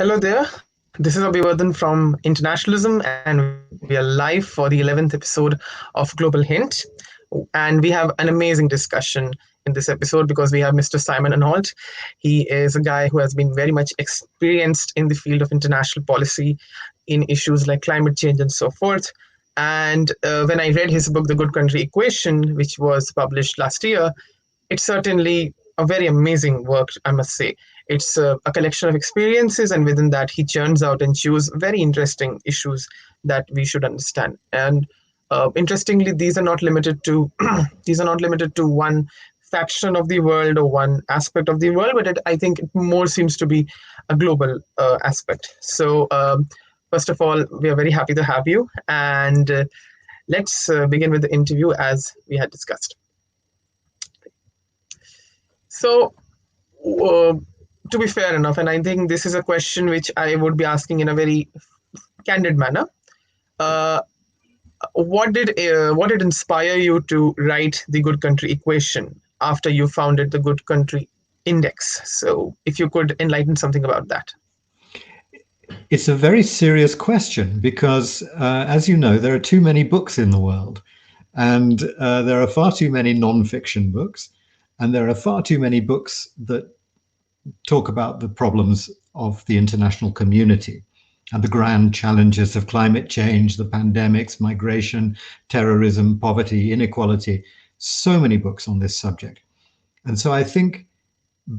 Hello there. This is Abhivardhan from Internationalism, and we are live for the 11th episode of Global Hint. And we have an amazing discussion in this episode because we have Mr. Simon Anholt. He is a guy who has been very much experienced in the field of international policy in issues like climate change and so forth. And when I read his book, The Good Country Equation, which was published last year, it's certainly a very amazing work, I must say. It's a collection of experiences, and within that, he churns out and chooses very interesting issues that we should understand. And interestingly, these are not limited to these are not limited to one faction of the world or one aspect of the world, but I think it more seems to be a global aspect. So, first of all, we are very happy to have you, and let's begin with the interview as we had discussed. So, uh, to be fair enough, and I think this is a question which I would be asking in a very candid manner. Uh, what did inspire you to write the Good Country Equation after you founded the Good Country Index? So, if you could enlighten something about that. It's a very serious question because, as you know, there are too many books in the world, and there are far too many non-fiction books, and there are far too many books that talk about the problems of the international community and the grand challenges of climate change, the pandemics, migration, terrorism, poverty, inequality. So many books on this subject. And so I think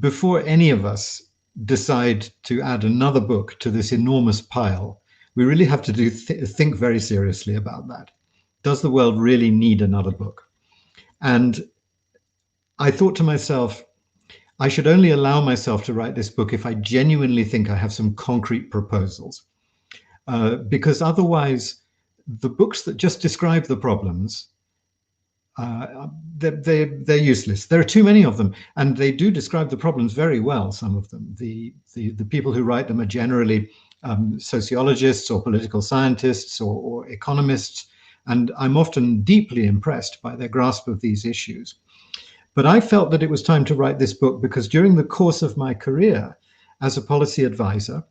before any of us decide to add another book to this enormous pile, we really have to think very seriously about that. Does the world really need another book? And I thought to myself, I should only allow myself to write this book if I genuinely think I have some concrete proposals. Because otherwise, the books that just describe the problems, they're useless. There are too many of them, and they do describe the problems very well, some of them. The people who write them are generally sociologists or political scientists or economists, and I'm often deeply impressed by their grasp of these issues. But I felt that it was time to write this book because during the course of my career as a policy advisor,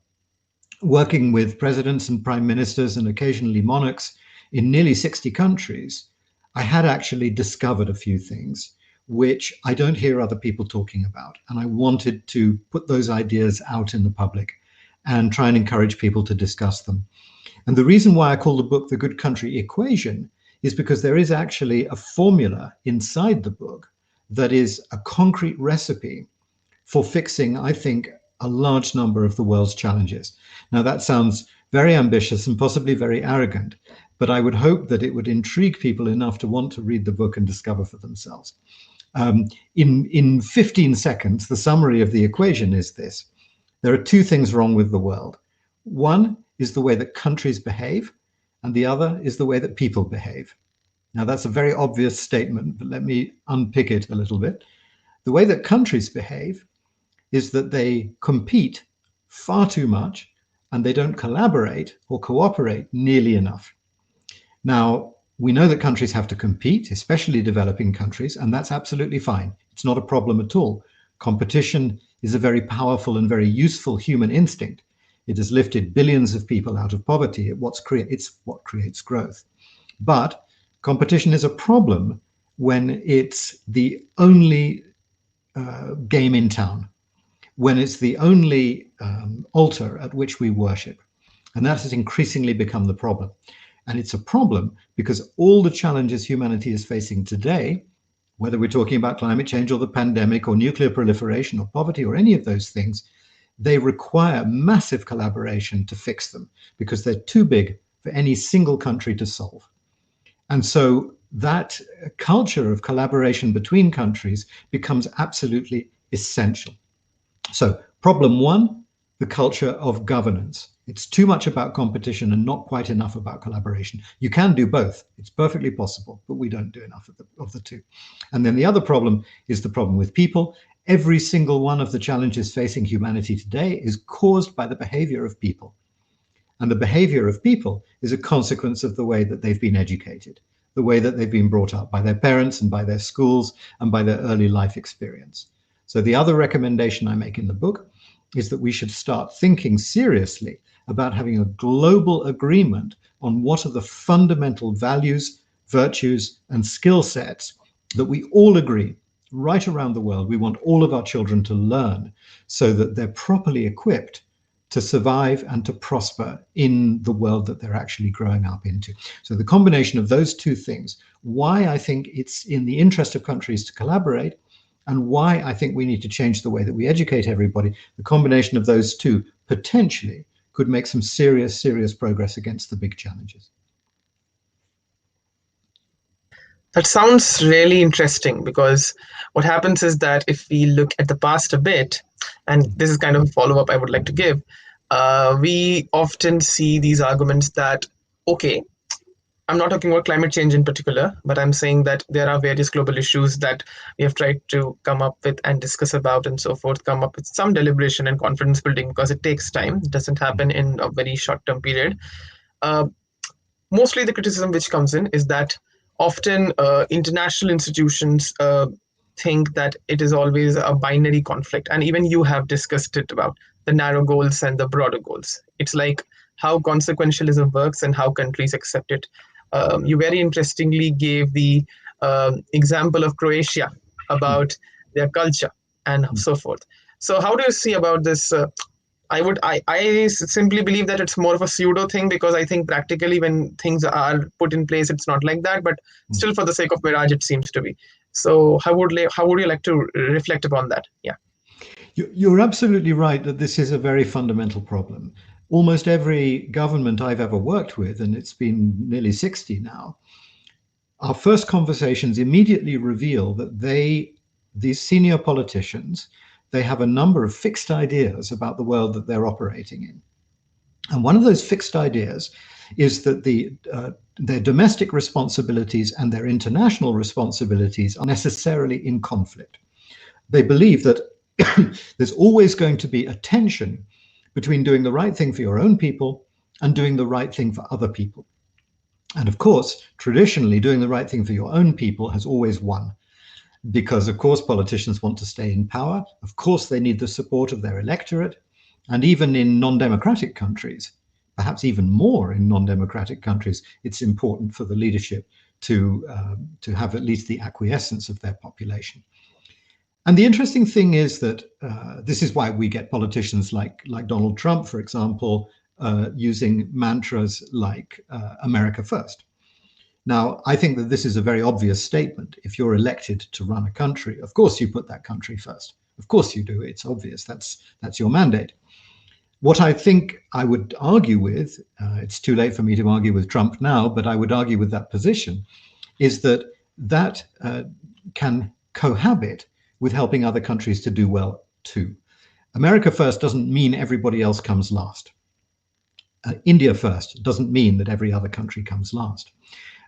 working with presidents and prime ministers and occasionally monarchs in nearly 60 countries, I had actually discovered a few things which I don't hear other people talking about. And I wanted to put those ideas out in the public and try and encourage people to discuss them. And the reason why I call the book The Good Country Equation is because there is actually a formula inside the book that is a concrete recipe for fixing, I think, a large number of the world's challenges. Now, that sounds very ambitious and possibly very arrogant, but I would hope that it would intrigue people enough to want to read the book and discover for themselves. In 15 seconds, the summary of the equation is this. There are two things wrong with the world. One is the way that countries behave, and the other is the way that people behave. Now, that's a very obvious statement, but let me unpick it a little bit. The way that countries behave is that they compete far too much and they don't collaborate or cooperate nearly enough. Now, we know that countries have to compete, especially developing countries, and that's absolutely fine. It's not a problem at all. Competition is a very powerful and very useful human instinct. It has lifted billions of people out of poverty. It's what creates growth. But competition is a problem when it's the only game in town, when it's the only altar at which we worship. And that has increasingly become the problem. And it's a problem because all the challenges humanity is facing today, whether we're talking about climate change or the pandemic or nuclear proliferation or poverty or any of those things, they require massive collaboration to fix them because they're too big for any single country to solve. And so that culture of collaboration between countries becomes absolutely essential. So problem one, the culture of governance. It's too much about competition and not quite enough about collaboration. You can do both. It's perfectly possible, but we don't do enough of the two. And then the other problem is the problem with people. Every single one of the challenges facing humanity today is caused by the behavior of people. And the behavior of people is a consequence of the way that they've been educated, the way that they've been brought up by their parents and by their schools and by their early life experience. So the other recommendation I make in the book is that we should start thinking seriously about having a global agreement on what are the fundamental values, virtues, and skill sets that we all agree right around the world we want all of our children to learn, so that they're properly equipped to survive and to prosper in the world that they're actually growing up into. So the combination of those two things, why I think it's in the interest of countries to collaborate, and why I think we need to change the way that we educate everybody, the combination of those two potentially could make some serious progress against the big challenges. That sounds really interesting, because what happens is that if we look at the past a bit, and this is kind of a follow up I would like to give, we often see these arguments that, okay, I'm not talking about climate change in particular, but I'm saying that there are various global issues that we have tried to come up with and discuss about and so forth, come up with some deliberation and confidence building, because it takes time. It doesn't happen in a very short term period. Uh, Mostly the criticism which comes in is that often international institutions think that it is always a binary conflict. And even you have discussed it about the narrow goals and the broader goals. It's like how consequentialism works and how countries accept it. You very interestingly gave the example of Croatia about their culture and so forth. So, how do you see about this? I simply believe that it's more of a pseudo thing, because I think practically when things are put in place, it's not like that. But still, for the sake of mirage, it seems to be. So, how would you like to reflect upon that? Yeah. You're absolutely right that this is a very fundamental problem. Almost every government I've ever worked with, and it's been nearly 60 now, our first conversations immediately reveal that these senior politicians, they have a number of fixed ideas about the world that they're operating in. And one of those fixed ideas is that their domestic responsibilities and their international responsibilities are necessarily in conflict. They believe that there's always going to be a tension between doing the right thing for your own people and doing the right thing for other people. And of course, traditionally, doing the right thing for your own people has always won, because, of course, politicians want to stay in power. Of course, they need the support of their electorate. And even in non-democratic countries, perhaps even more in non-democratic countries, it's important for the leadership to have at least the acquiescence of their population. And the interesting thing is that this is why we get politicians like Donald Trump, for example, using mantras like America first. Now, I think that this is a very obvious statement. If you're elected to run a country, of course you put that country first. Of course you do. It's obvious. That's your mandate. What I think I would argue with, it's too late for me to argue with Trump now, but I would argue with that position, is that can cohabit with helping other countries to do well too. America first doesn't mean everybody else comes last. India first doesn't mean that every other country comes last.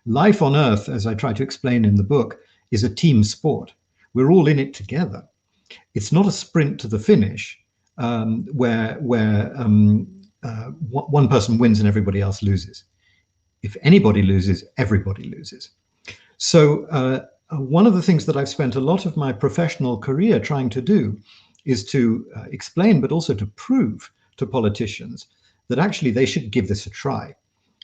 Life on Earth, as I try to explain in the book, is a team sport. We're all in it together. It's not a sprint to the finish where one person wins and everybody else loses. If anybody loses, everybody loses. So one of the things that I've spent a lot of my professional career trying to do is to explain, but also to prove to politicians that actually they should give this a try.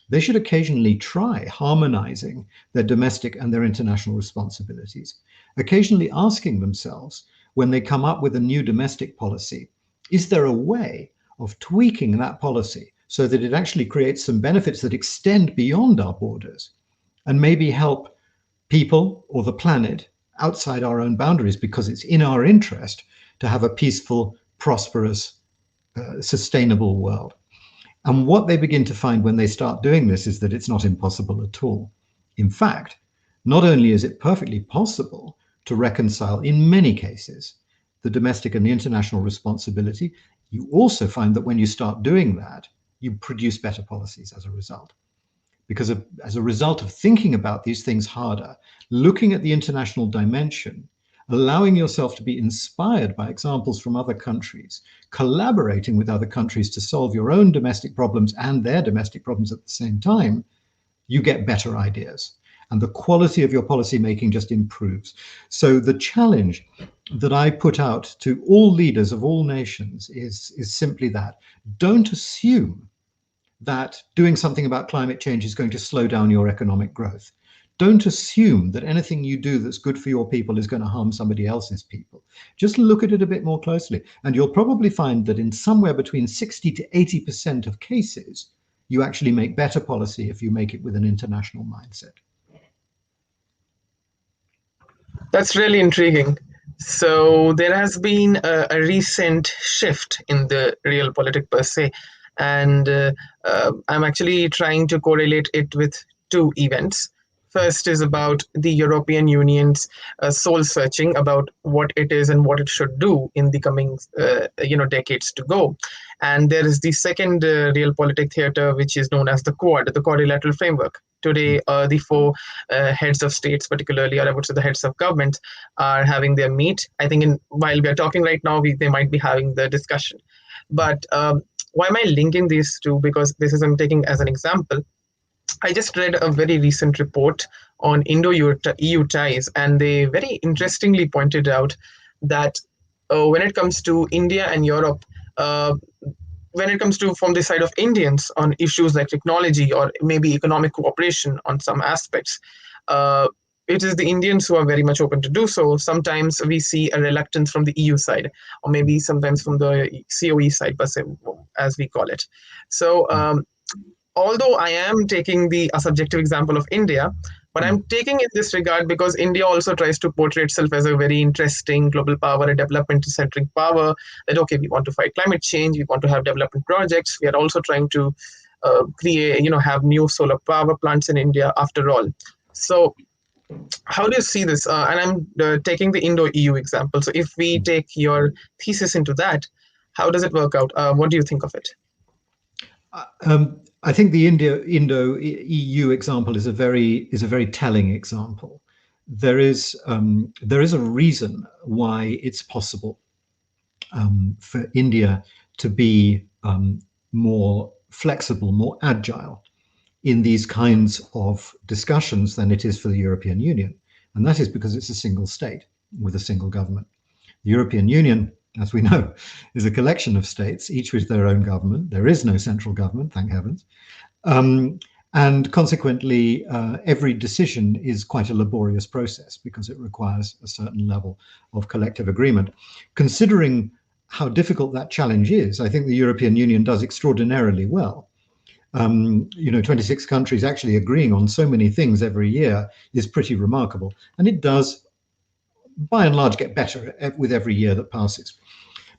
They should occasionally try harmonizing their domestic and their international responsibilities, occasionally asking themselves, when they come up with a new domestic policy, is there a way of tweaking that policy so that it actually creates some benefits that extend beyond our borders and maybe help people or the planet outside our own boundaries, because it's in our interest to have a peaceful, prosperous, sustainable world. And what they begin to find when they start doing this is that it's not impossible at all. In fact, not only is it perfectly possible to reconcile, in many cases, the domestic and the international responsibility, you also find that when you start doing that, you produce better policies as a result. Because as a result of thinking about these things harder, looking at the international dimension, allowing yourself to be inspired by examples from other countries, collaborating with other countries to solve your own domestic problems and their domestic problems at the same time, you get better ideas. And the quality of your policy making just improves. So the challenge that I put out to all leaders of all nations is simply that. Don't assume that doing something about climate change is going to slow down your economic growth. Don't assume that anything you do that's good for your people is going to harm somebody else's people. Just look at it a bit more closely, and you'll probably find that in somewhere between 60 to 80% of cases, you actually make better policy if you make it with an international mindset. That's really intriguing. So there has been a recent shift in the realpolitik per se, and I'm actually trying to correlate it with two events. First is about the European Union's soul searching about what it is and what it should do in the coming decades to go. And there is the second realpolitik theater, which is known as the Quad, the Quadrilateral Framework. Today, the four heads of states, particularly, or I would say the heads of government, are having their meet. I think while we are talking right now, they might be having the discussion. But why am I linking these two? Because this is I'm taking as an example. I just read a very recent report on Indo-EU ties, and they very interestingly pointed out that when it comes to India and Europe, uh, when it comes to from the side of Indians on issues like technology or maybe economic cooperation on some aspects, uh, it is the Indians who are very much open to do so. Sometimes we see a reluctance from the EU side, or maybe sometimes from the COE side, as we call it. So although I am taking the a subjective example of India, but I'm taking in this regard because India also tries to portray itself as a very interesting global power, a development-centric power. That okay, we want to fight climate change, we want to have development projects. We are also trying to create, have new solar power plants in India. After all, so how do you see this? And I'm taking the Indo-EU example. So if we take your thesis into that, how does it work out? What do you think of it? I think the Indo-EU example is a very telling example. There is a reason why it's possible for India to be more flexible, more agile in these kinds of discussions than it is for the European Union. And that is because it's a single state with a single government. The European Union, as we know, is a collection of states, each with their own government. There is no central government, thank heavens. And consequently, every decision is quite a laborious process because it requires a certain level of collective agreement. Considering how difficult that challenge is, I think the European Union does extraordinarily well. 26 countries actually agreeing on so many things every year is pretty remarkable. And it does, by and large, get better with every year that passes.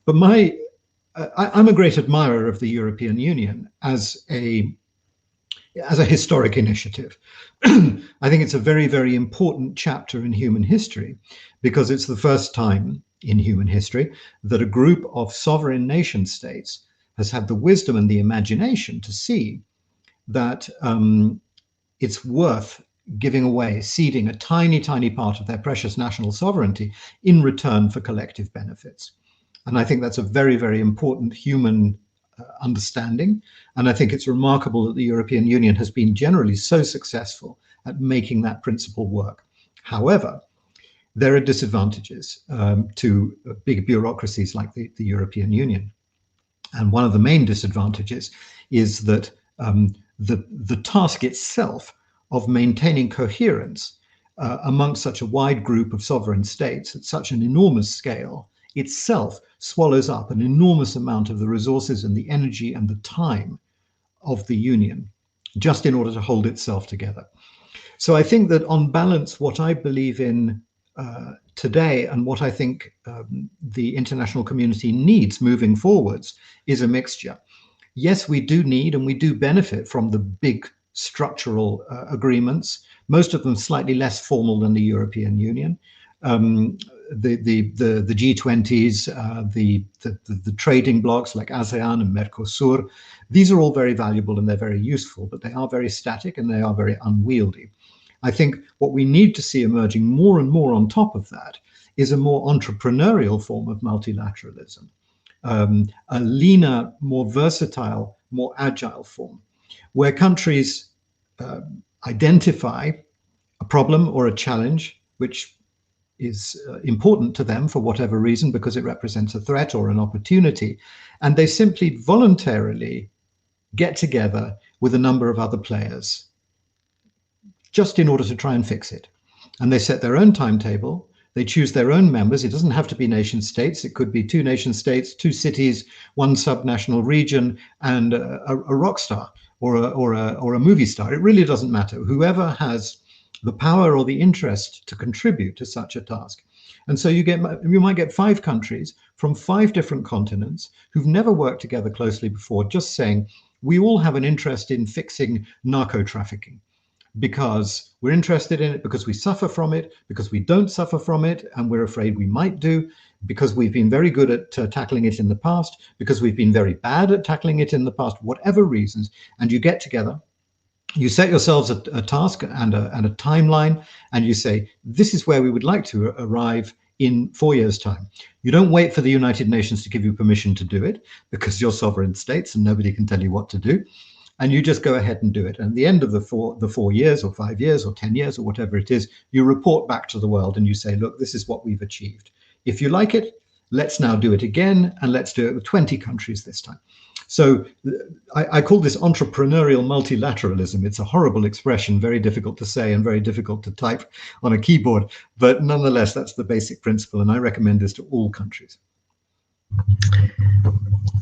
But I'm a great admirer of the European Union as a historic initiative. I think it's a very, very important chapter in human history because it's the first time in human history that a group of sovereign nation states has had the wisdom and the imagination to see that it's worth giving away, ceding a tiny, tiny part of their precious national sovereignty in return for collective benefits. And I think that's a very, very important human understanding. And I think it's remarkable that the European Union has been generally so successful at making that principle work. However, there are disadvantages to big bureaucracies like the European Union. And one of the main disadvantages is that the task itself of maintaining coherence amongst such a wide group of sovereign states at such an enormous scale itself swallows up an enormous amount of the resources and the energy and the time of the Union just in order to hold itself together. So I think that on balance, what I believe in today and what I think the international community needs moving forwards is a mixture. Yes, we do need and we do benefit from the big structural agreements, most of them slightly less formal than the European Union. The G20s, the trading blocs like ASEAN and Mercosur, these are all very valuable and they're very useful, but they are very static and they are very unwieldy. I think what we need to see emerging more and more on top of that is a more entrepreneurial form of multilateralism, a leaner, more versatile, more agile form, where countries identify a problem or a challenge which important to them for whatever reason, because it represents a threat or an opportunity, and they simply voluntarily get together with a number of other players just in order to try and fix it. And they set their own timetable. They choose their own members. It doesn't have to be nation states. It could be 2 nation states, 2 cities, 1 subnational region, and a rock star or a movie star. It really doesn't matter. Whoever has the power or the interest to contribute to such a task. And so you might get 5 countries from 5 different continents who've never worked together closely before, just saying, we all have an interest in fixing narco trafficking, because we're interested in it, because we suffer from it, because we don't suffer from it, and we're afraid we might do, because we've been very good at tackling it in the past, because we've been very bad at tackling it in the past, whatever reasons. And you get together, you set yourselves a task and a timeline, and you say, this is where we would like to arrive in 4 years' time. You don't wait for the United Nations to give you permission to do it, because you're sovereign states and nobody can tell you what to do. And you just go ahead and do it. And at the end of the 4 years or 5 years or 10 years or whatever it is, you report back to the world and you say, look, this is what we've achieved. If you like it, let's now do it again, and let's do it with 20 countries this time. So I call this entrepreneurial multilateralism. It's a horrible expression, very difficult to say and very difficult to type on a keyboard. But nonetheless, that's the basic principle. And I recommend this to all countries.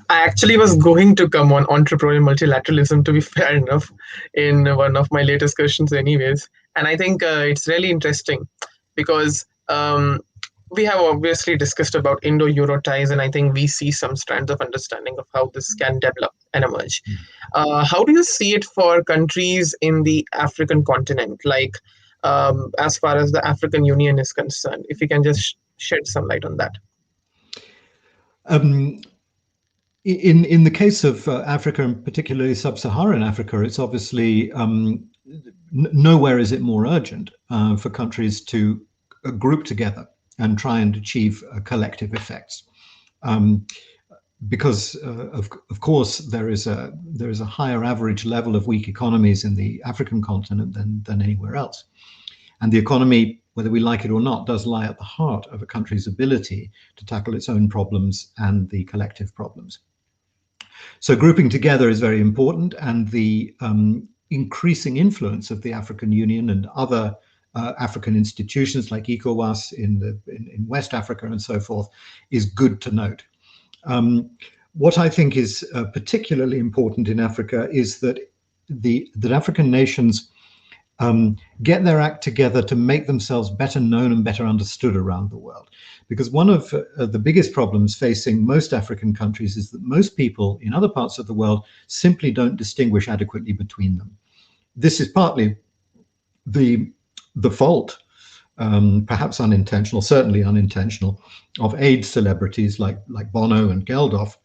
I actually was going to come on entrepreneurial multilateralism, to be fair enough, in one of my latest questions anyways. And I think it's really interesting because we have obviously discussed about Indo-Euro ties, and I think we see some strands of understanding of how this can develop and emerge. How do you see it for countries in the African continent, like as far as the African Union is concerned? If you can just shed some light on that. In the case of Africa, and particularly sub-Saharan Africa, it's obviously nowhere is it more urgent for countries to group together and try and achieve collective effects, because of course there is a higher average level of weak economies in the African continent than anywhere else, and the economy, whether we like it or not, does lie at the heart of a country's ability to tackle its own problems and the collective problems. So grouping together is very important, and the increasing influence of the African Union and other African institutions like ECOWAS in West Africa and so forth is good to note. What I think is particularly important in Africa is that that African nations get their act together to make themselves better known and better understood around the world. Because one of the biggest problems facing most African countries is that most people in other parts of the world simply don't distinguish adequately between them. This is partly the fault, perhaps unintentional, certainly unintentional, of AIDS celebrities like Bono and Geldof,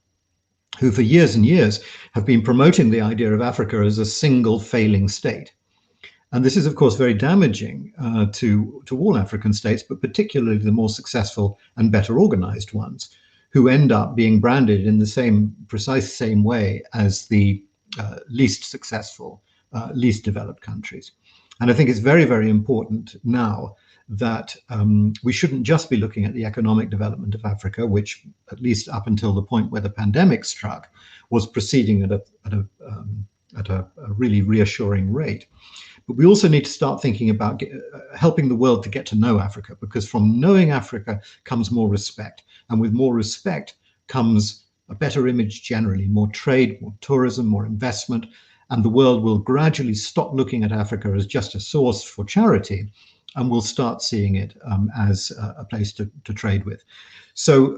who for years and years have been promoting the idea of Africa as a single failing state. And this is, of course, very damaging to all African states, but particularly the more successful and better organized ones, who end up being branded in the precise same way as the least successful, least developed countries. And I think it's very, very important now that we shouldn't just be looking at the economic development of Africa, which, at least up until the point where the pandemic struck, was proceeding at a really reassuring rate. But we also need to start thinking about helping the world to get to know Africa, because from knowing Africa comes more respect. And with more respect comes a better image generally, more trade, more tourism, more investment. And the world will gradually stop looking at Africa as just a source for charity, and we'll start seeing it as a place to trade with. So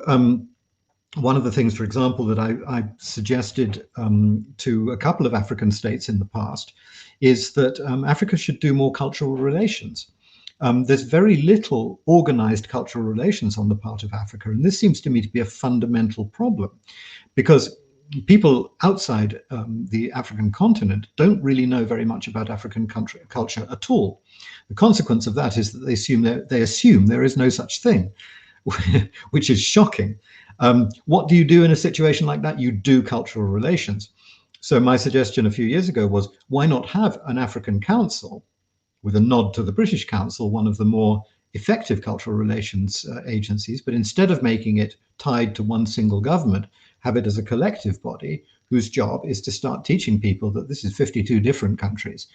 one of the things, for example, that I suggested to a couple of African states in the past is that Africa should do more cultural relations. There's very little organized cultural relations on the part of Africa, and this seems to me to be a fundamental problem, because people outside the African continent don't really know very much about African culture at all. The consequence of that is that they assume there is no such thing, which is shocking. What do you do in a situation like that? You do cultural relations. So my suggestion a few years ago was, why not have an African Council, with a nod to the British Council, one of the more effective cultural relations agencies, but instead of making it tied to one single government, have it as a collective body whose job is to start teaching people that this is 52 different countries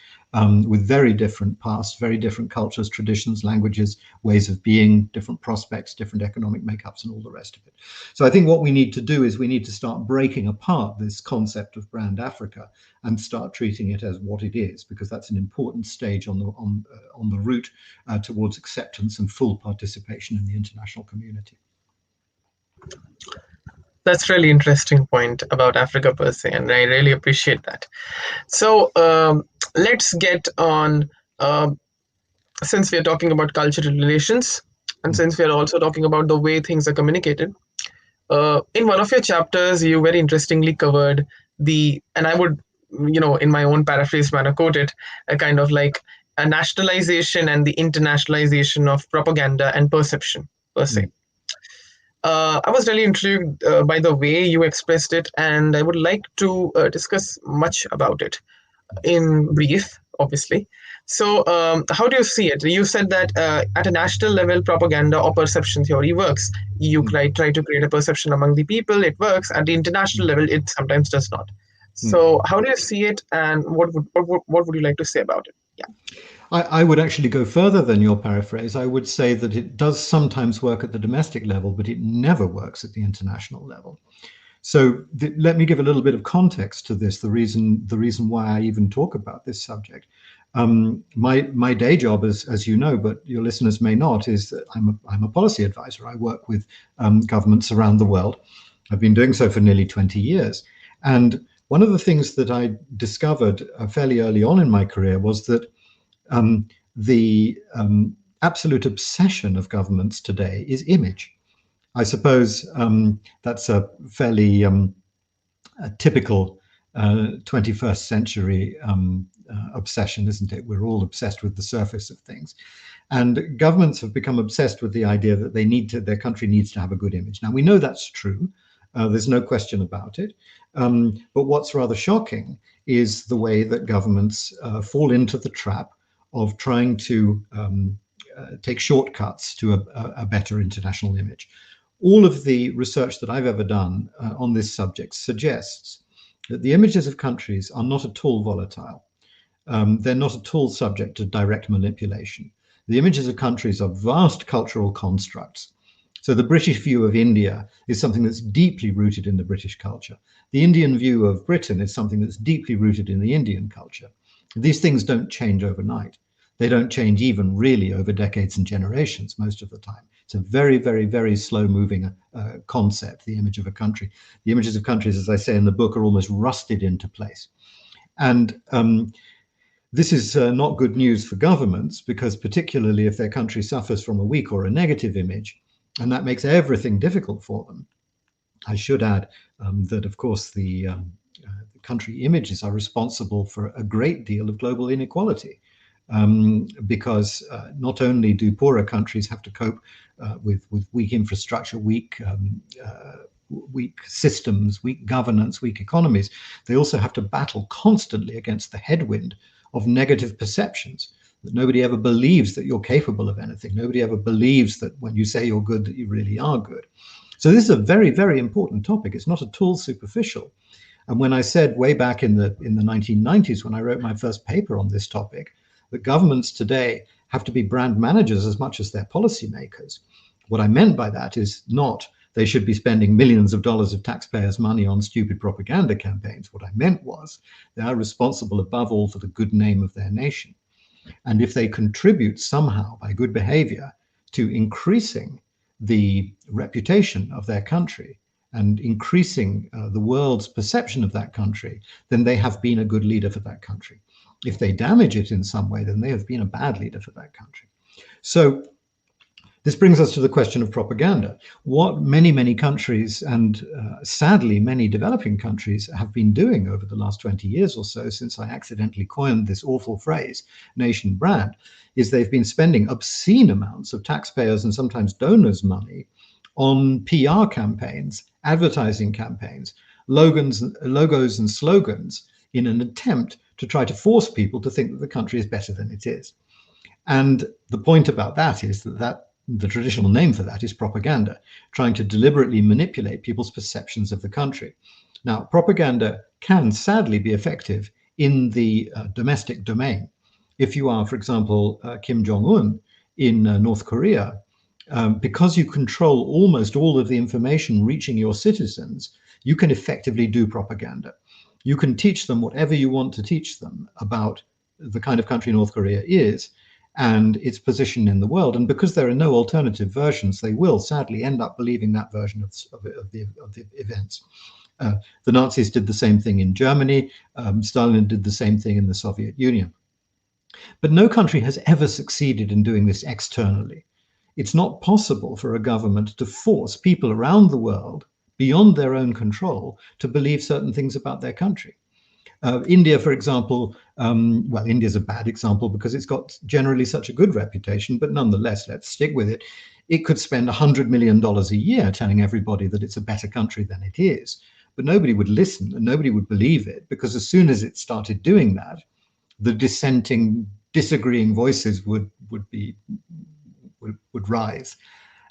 with very different pasts, very different cultures, traditions, languages, ways of being, different prospects, different economic makeups, and all the rest of it. So I think what we need to do is we need to start breaking apart this concept of brand Africa and start treating it as what it is, because that's an important stage on the route towards acceptance and full participation in the international community. That's really interesting point about Africa per se, and I really appreciate that. So let's get on. Since we are talking about cultural relations, and since we are also talking about the way things are communicated, in one of your chapters, you very interestingly covered and I would, in my own paraphrase manner, quote it, a kind of like a nationalization and the internationalization of propaganda and perception per se. I was really intrigued by the way you expressed it, and I would like to discuss much about it in brief, obviously. So, how do you see it? You said that at a national level, propaganda or perception theory works. You try to create a perception among the people, it works. At the international level, it sometimes does not. So, how do you see it, and what would you like to say about it? Yeah. I would actually go further than your paraphrase. I would say that it does sometimes work at the domestic level, but it never works at the international level. So let me give a little bit of context to this, the reason why I even talk about this subject. My day job, as you know, but your listeners may not, is that I'm a policy advisor. I work with governments around the world. I've been doing so for nearly 20 years. And one of the things that I discovered fairly early on in my career was that the absolute obsession of governments today is image. I suppose that's a fairly a typical 21st century obsession, isn't it? We're all obsessed with the surface of things. And governments have become obsessed with the idea that their country needs to have a good image. Now, we know that's true. There's no question about it. But what's rather shocking is the way that governments fall into the trap of trying to take shortcuts to a better international image. All of the research that I've ever done on this subject suggests that the images of countries are not at all volatile. They're not at all subject to direct manipulation. The images of countries are vast cultural constructs. So the British view of India is something that's deeply rooted in the British culture. The Indian view of Britain is something that's deeply rooted in the Indian culture. These things don't change overnight. They don't change even really over decades and generations most of the time. It's a very, very, very slow-moving concept, the image of a country. The images of countries, as I say in the book, are almost rusted into place. And this is not good news for governments, because particularly if their country suffers from a weak or a negative image, and that makes everything difficult for them. I should add that, of course, the country images are responsible for a great deal of global inequality. Because not only do poorer countries have to cope with weak infrastructure, weak systems, weak governance, weak economies, they also have to battle constantly against the headwind of negative perceptions, that nobody ever believes that you're capable of anything. Nobody ever believes that when you say you're good, that you really are good. So this is a very, very important topic. It's not at all superficial. And when I said way back in the 1990s, when I wrote my first paper on this topic, that governments today have to be brand managers as much as they're policymakers, what I meant by that is not they should be spending millions of dollars of taxpayers' money on stupid propaganda campaigns. What I meant was they are responsible above all for the good name of their nation. And if they contribute somehow by good behavior to increasing the reputation of their country and increasing the world's perception of that country, then they have been a good leader for that country. If they damage it in some way, then they have been a bad leader for that country. So this brings us to the question of propaganda. What many countries, and sadly many developing countries, have been doing over the last 20 years or so, since I accidentally coined this awful phrase, nation brand, is they've been spending obscene amounts of taxpayers and sometimes donors' money on PR campaigns, advertising campaigns, logos and slogans, in an attempt to try to force people to think that the country is better than it is. And the point about that is that the traditional name for that is propaganda, trying to deliberately manipulate people's perceptions of the country. Now, propaganda can sadly be effective in the domestic domain. If you are, for example, Kim Jong-un in North Korea, because you control almost all of the information reaching your citizens, you can effectively do propaganda. You can teach them whatever you want to teach them about the kind of country North Korea is and its position in the world. And because there are no alternative versions, they will sadly end up believing that version of the events. The Nazis did the same thing in Germany. Stalin did the same thing in the Soviet Union. But no country has ever succeeded in doing this externally. It's not possible for a government to force people around the world beyond their own control to believe certain things about their country. India, for example, well, India's a bad example because it's got generally such a good reputation, but nonetheless, let's stick with it. It could spend $100 million a year telling everybody that it's a better country than it is. But nobody would listen and nobody would believe it, because as soon as it started doing that, the dissenting, disagreeing voices would rise.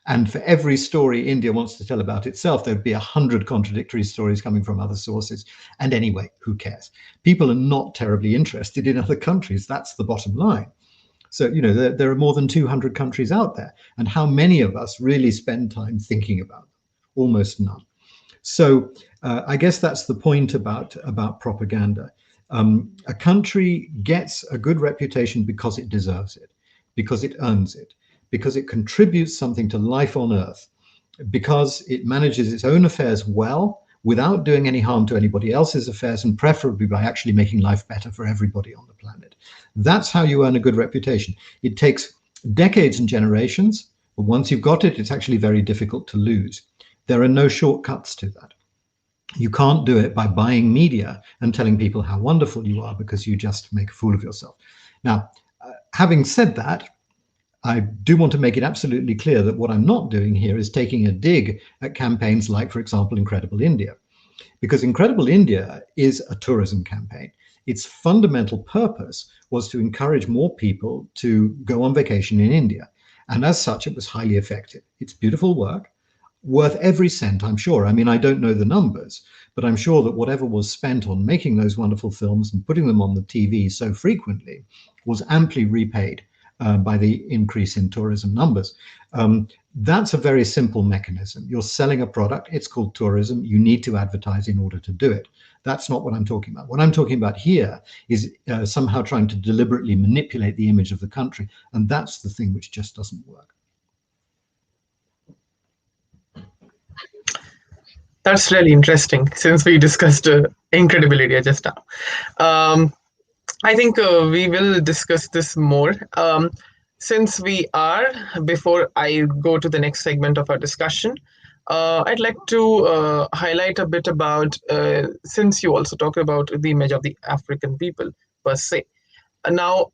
And for every story India wants to tell about itself, there'd be 100 contradictory stories coming from other sources. And anyway, who cares? People are not terribly interested in other countries. That's the bottom line. So, you know, there are more than 200 countries out there. And how many of us really spend time thinking about them? Almost none. So I guess that's the point about propaganda. A country gets a good reputation because it deserves it, because it earns it, because it contributes something to life on Earth, because it manages its own affairs well without doing any harm to anybody else's affairs, and preferably by actually making life better for everybody on the planet. That's how you earn a good reputation. It takes decades and generations, but once you've got it, it's actually very difficult to lose. There are no shortcuts to that. You can't do it by buying media and telling people how wonderful you are because you just make a fool of yourself. Now, having said that, I do want to make it absolutely clear that what I'm not doing here is taking a dig at campaigns like, for example, Incredible India, because Incredible India is a tourism campaign. Its fundamental purpose was to encourage more people to go on vacation in India. And as such, it was highly effective. It's beautiful work, worth every cent, I'm sure. I mean, I don't know the numbers, but I'm sure that whatever was spent on making those wonderful films and putting them on the TV so frequently was amply repaid by the increase in tourism numbers. That's a very simple mechanism. You're selling a product, it's called tourism, you need to advertise in order to do it. That's not what I'm talking about. What I'm talking about here is somehow trying to deliberately manipulate the image of the country, and that's the thing which just doesn't work. That's really interesting, since we discussed Incredible India just now. I think we will discuss this more. Since we are, before I go to the next segment of our discussion, I'd like to highlight a bit about, since you also talked about the image of the African people per se. Now,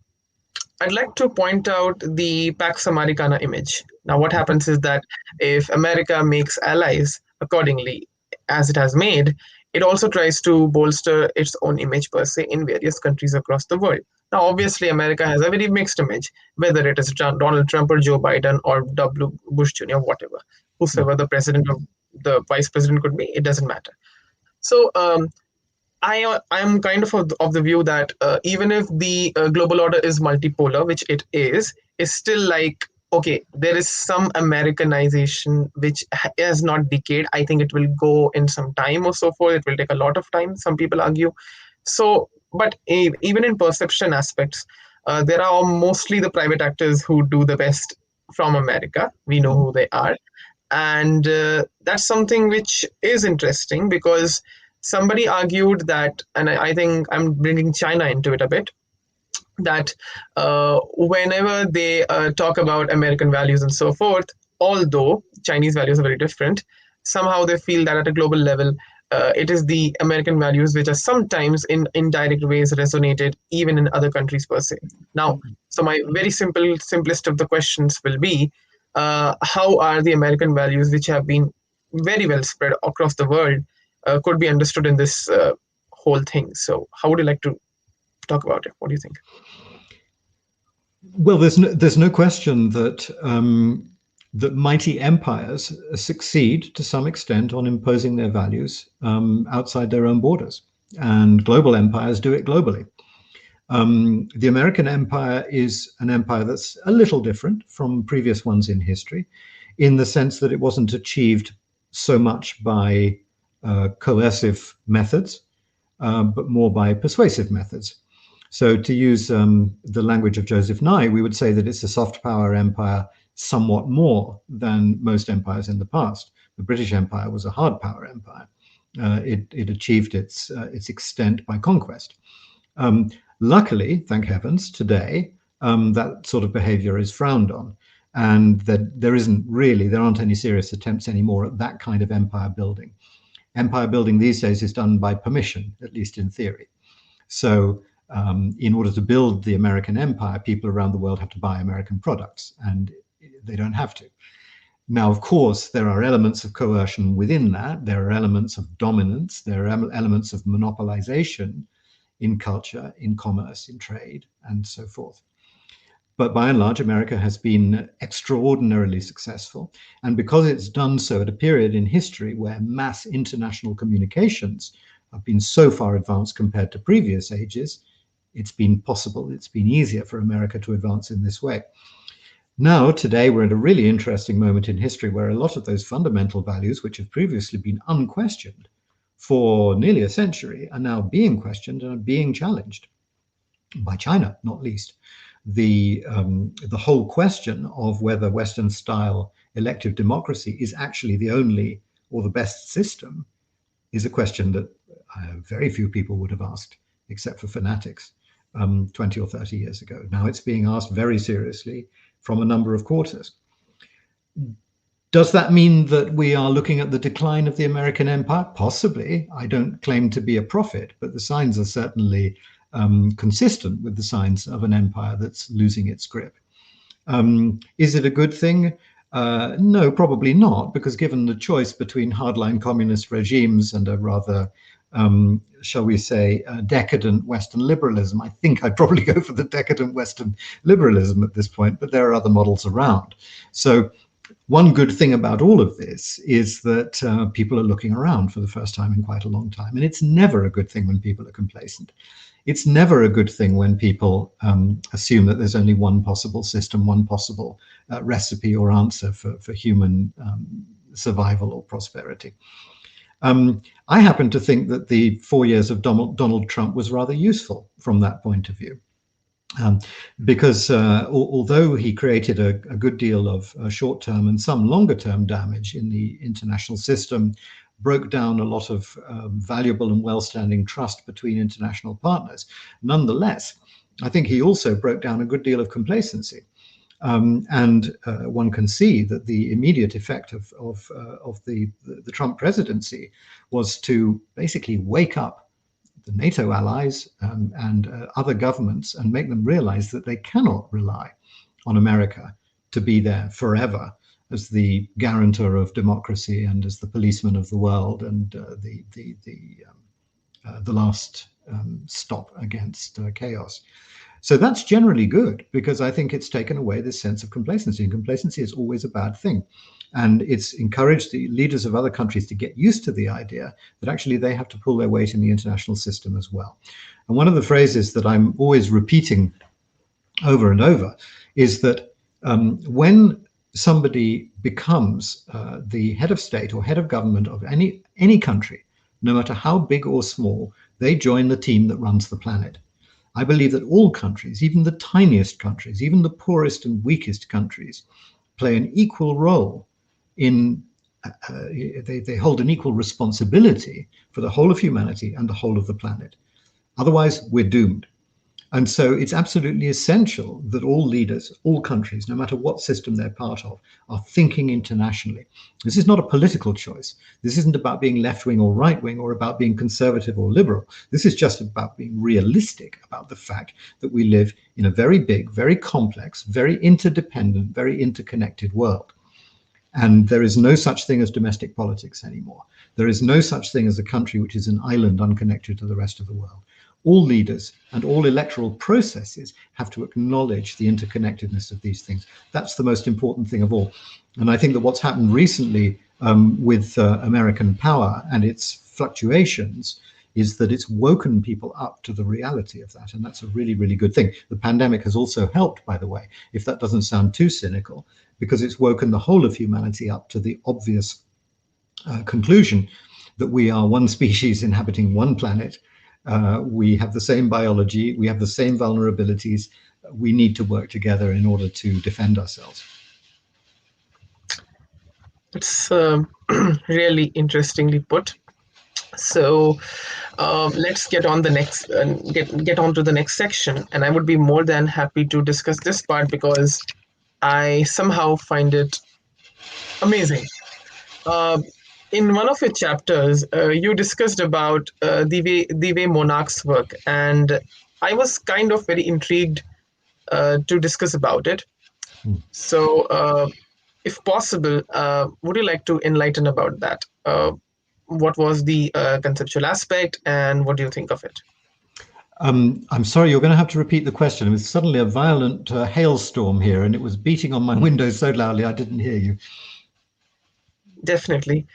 I'd like to point out the Pax Americana image. Now, what happens is that if America makes allies accordingly, as it has made, it also tries to bolster its own image per se in various countries across the world. Now, obviously, America has a very mixed image, whether it is Donald Trump or Joe Biden or W. Bush Jr., whatever, whosoever the president or the vice president could be, it doesn't matter. So, I am kind of the view that even if the global order is multipolar, which it is still like, okay, there is some Americanization which has not decayed. I think it will go in some time or so forth. It will take a lot of time, some people argue. So, but even in perception aspects, there are mostly the private actors who do the best from America. We know who they are. And that's something which is interesting, because somebody argued that, and I think I'm bringing China into it a bit, that whenever they talk about American values and so forth, although Chinese values are very different, somehow they feel that at a global level, it is the American values which are sometimes in indirect ways resonated even in other countries per se. Now, so my very simplest of the questions will be, how are the American values, which have been very well spread across the world, could be understood in this whole thing? So how would you like to talk about it? What do you think? Well, there's no question that that mighty empires succeed to some extent on imposing their values outside their own borders, and global empires do it globally. The American empire is an empire that's a little different from previous ones in history, in the sense that it wasn't achieved so much by coercive methods, but more by persuasive methods. So, to use the language of Joseph Nye, we would say that it's a soft power empire somewhat more than most empires in the past. The British Empire was a hard power empire. It achieved its extent by conquest. Luckily, thank heavens, today that sort of behavior is frowned on, and that there aren't any serious attempts anymore at that kind of empire building. Empire building these days is done by permission, at least in theory. So in order to build the American empire, people around the world have to buy American products, and they don't have to. Now, of course, there are elements of coercion within that. There are elements of dominance. There are elements of monopolization in culture, in commerce, in trade, and so forth. But by and large, America has been extraordinarily successful. And because it's done so at a period in history where mass international communications have been so far advanced compared to previous ages, it's been possible, it's been easier for America to advance in this way. Now, today, we're at a really interesting moment in history where a lot of those fundamental values, which have previously been unquestioned for nearly a century, are now being questioned and are being challenged by China, not least. The whole question of whether Western-style elective democracy is actually the only or the best system is a question that very few people would have asked, except for fanatics, 20 or 30 years ago. Now it's being asked very seriously from a number of quarters. Does that mean that we are looking at the decline of the American empire? Possibly. I don't claim to be a prophet, but the signs are certainly consistent with the signs of an empire that's losing its grip. Is it a good thing? No, probably not, because given the choice between hardline communist regimes and a rather, shall we say, decadent Western liberalism, I think I'd probably go for the decadent Western liberalism at this point, but there are other models around. So one good thing about all of this is that people are looking around for the first time in quite a long time. And it's never a good thing when people are complacent. It's never a good thing when people assume that there's only one possible system, one possible recipe or answer for human survival or prosperity. I happen to think that the 4 years of Donald Trump was rather useful from that point of view. Because although he created a good deal of short-term and some longer-term damage in the international system, broke down a lot of valuable and well-standing trust between international partners. Nonetheless, I think he also broke down a good deal of complacency. And one can see that the immediate effect of the Trump presidency was to basically wake up the NATO allies and other governments and make them realize that they cannot rely on America to be there forever as the guarantor of democracy and as the policeman of the world and the last stop against chaos. So that's generally good, because I think it's taken away this sense of complacency. And complacency is always a bad thing. And it's encouraged the leaders of other countries to get used to the idea that actually they have to pull their weight in the international system as well. And one of the phrases that I'm always repeating over and over is that when somebody becomes the head of state or head of government of any country, no matter how big or small, they join the team that runs the planet. I believe that all countries, even the tiniest countries, even the poorest and weakest countries, play an equal role in, they hold an equal responsibility for the whole of humanity and the whole of the planet. Otherwise, we're doomed. And so it's absolutely essential that all leaders, all countries, no matter what system they're part of, are thinking internationally. This is not a political choice. This isn't about being left-wing or right-wing or about being conservative or liberal. This is just about being realistic about the fact that we live in a very big, very complex, very interdependent, very interconnected world. And there is no such thing as domestic politics anymore. There is no such thing as a country which is an island unconnected to the rest of the world. all leaders and all electoral processes have to acknowledge the interconnectedness of these things. That's the most important thing of all. And I think that what's happened recently with American power and its fluctuations is that it's woken people up to the reality of that. And that's a really, really good thing. The pandemic has also helped, by the way, if that doesn't sound too cynical, because it's woken the whole of humanity up to the obvious conclusion that we are one species inhabiting one planet. We have the same biology, we have the same vulnerabilities. We need to work together in order to defend ourselves. It's really interestingly put. So let's get on the next get on to the next section, and I would be more than happy to discuss this part because I somehow find it amazing. Uh, in one of your chapters, you discussed about the way monarchs work, and I was kind of very intrigued to discuss about it. So, if possible, would you like to enlighten about that? What was the conceptual aspect, and what do you think of it? I'm sorry, you're going to have to repeat the question. It was suddenly a violent hailstorm here, and it was beating on my window so loudly I didn't hear you. Definitely.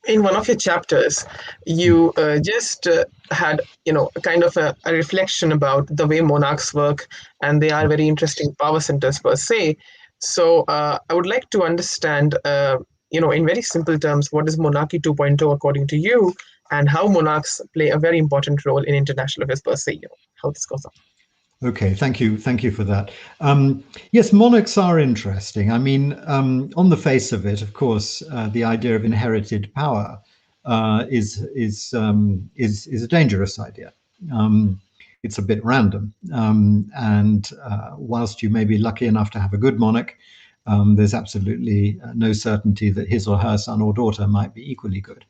In one of your chapters, you just had, a kind of a reflection about the way monarchs work, and they are very interesting power centers per se. So, I would like to understand, in very simple terms, what is Monarchy 2.0 according to you, and how monarchs play a very important role in international affairs per se, how this goes on. Okay, thank you for that. Yes, monarchs are interesting. I mean, on the face of it, of course, the idea of inherited power is a dangerous idea. It's a bit random, and whilst you may be lucky enough to have a good monarch, there's absolutely no certainty that his or her son or daughter might be equally good.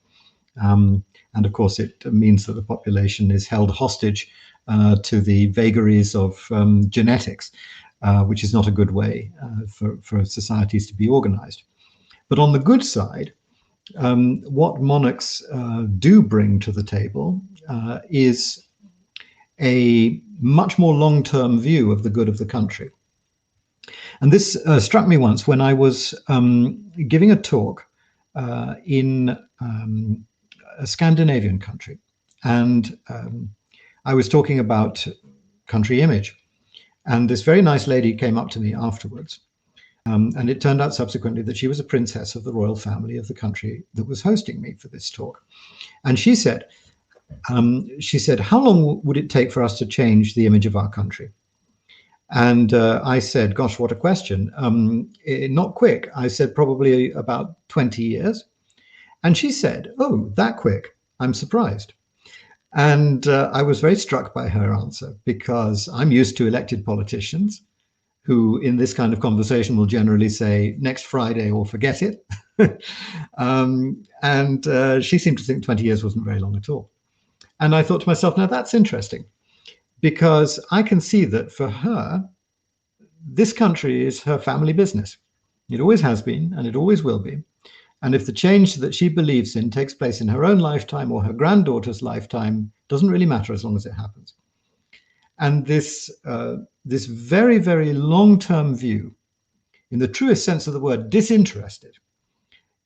And of course, it means that the population is held hostage to the vagaries of genetics, which is not a good way for societies to be organized. But on the good side, what monarchs do bring to the table is a much more long-term view of the good of the country. And this struck me once when I was giving a talk in a Scandinavian country. And I was talking about country image. And this very nice lady came up to me afterwards. And it turned out subsequently that she was a princess of the royal family of the country that was hosting me for this talk. And she said, how long would it take for us to change the image of our country? And I said, gosh, what a question. Not quick. I said, probably about 20 years. And she said, oh, that quick. I'm surprised. And I was very struck by her answer, because I'm used to elected politicians who in this kind of conversation will generally say next Friday or forget it. And she seemed to think 20 years wasn't very long at all. And I thought to myself, now that's interesting, because I can see that for her, this country is her family business. It always has been, and it always will be. And if the change that she believes in takes place in her own lifetime or her granddaughter's lifetime, doesn't really matter as long as it happens. And this very, very long-term view, in the truest sense of the word, disinterested,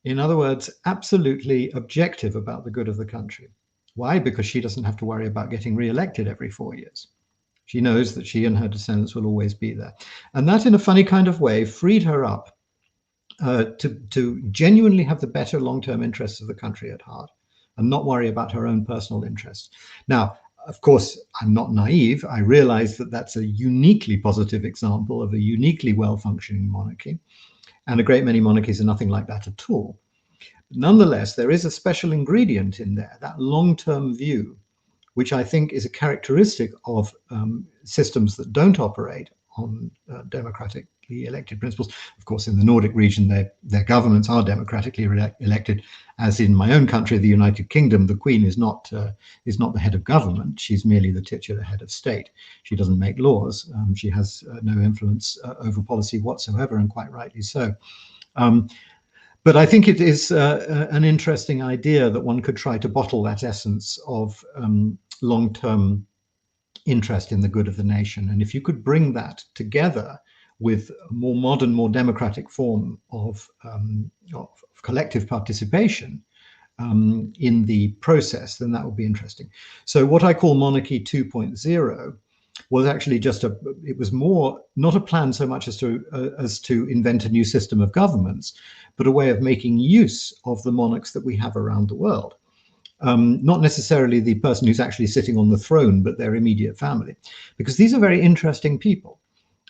in other words, absolutely objective about the good of the country. Why? Because she doesn't have to worry about getting re-elected every 4 years. She knows that she and her descendants will always be there. And that, in a funny kind of way, freed her up to genuinely have the better long-term interests of the country at heart and not worry about her own personal interests. Now, of course, I'm not naive. I realize that that's a uniquely positive example of a uniquely well-functioning monarchy, and a great many monarchies are nothing like that at all. Nonetheless, there is a special ingredient in there, that long-term view, which I think is a characteristic of systems that don't operate on democratically elected principles. Of course, in the Nordic region, their governments are democratically elected. As in my own country, the United Kingdom, the Queen is not the head of government. She's merely the titular head of state. She doesn't make laws. She has no influence over policy whatsoever, and quite rightly so. But I think it is an interesting idea that one could try to bottle that essence of long-term interest in the good of the nation. And if you could bring that together with a more modern, more democratic form of collective participation in the process, then that would be interesting. So what I call Monarchy 2.0 was actually it was more not a plan so much as to invent a new system of governments, but a way of making use of the monarchs that we have around the world. Not necessarily the person who's actually sitting on the throne, but their immediate family, because these are very interesting people.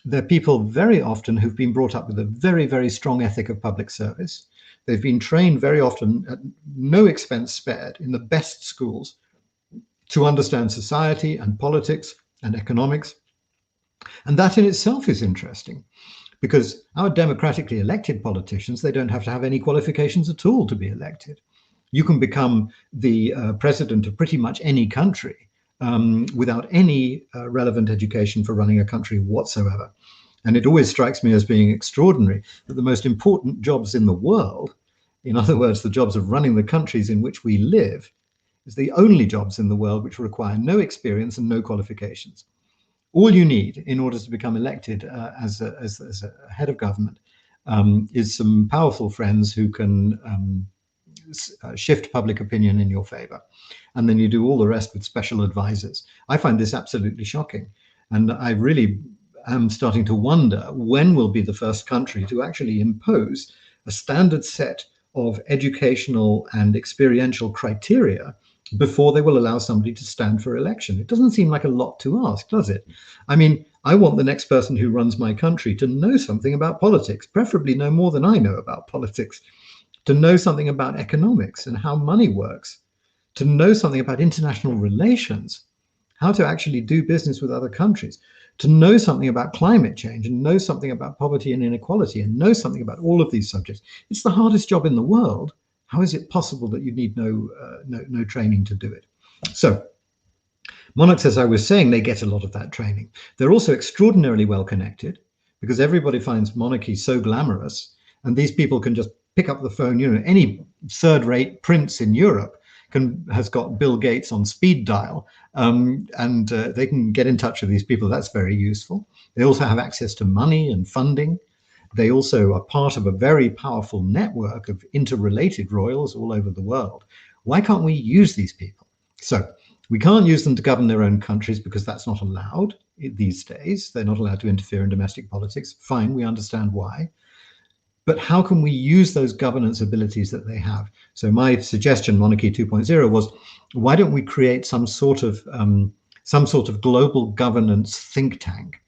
They're people very often who've been brought up with a very, very strong ethic of public service. They've been trained very often at no expense spared in the best schools to understand society and politics and economics. And that in itself is interesting, because our democratically elected politicians, they don't have to have any qualifications at all to be elected. You can become the president of pretty much any country without any relevant education for running a country whatsoever. And it always strikes me as being extraordinary that the most important jobs in the world, in other words, the jobs of running the countries in which we live, is the only jobs in the world which require no experience and no qualifications. All you need in order to become elected as a head of government is some powerful friends who can shift public opinion in your favor. And then you do all the rest with special advisors. I find this absolutely shocking. And I really am starting to wonder when will be the first country to actually impose a standard set of educational and experiential criteria before they will allow somebody to stand for election. It doesn't seem like a lot to ask, does it? I mean, I want the next person who runs my country to know something about politics, preferably know more than I know about politics, to know something about economics and how money works, to know something about international relations, how to actually do business with other countries, to know something about climate change and know something about poverty and inequality and know something about all of these subjects. It's the hardest job in the world. How is it possible that you need no training to do it? So monarchs, as I was saying, they get a lot of that training. They're also extraordinarily well connected because everybody finds monarchy so glamorous, and these people can just pick up the phone. You know, any third-rate prince in Europe has got Bill Gates on speed dial, and they can get in touch with these people. That's very useful. They also have access to money and funding. They also are part of a very powerful network of interrelated royals all over the world. Why can't we use these people? So we can't use them to govern their own countries because that's not allowed these days. They're not allowed to interfere in domestic politics. Fine, we understand why. But how can we use those governance abilities that they have? So my suggestion, Monarchy 2.0, was why don't we create some sort of global governance think tank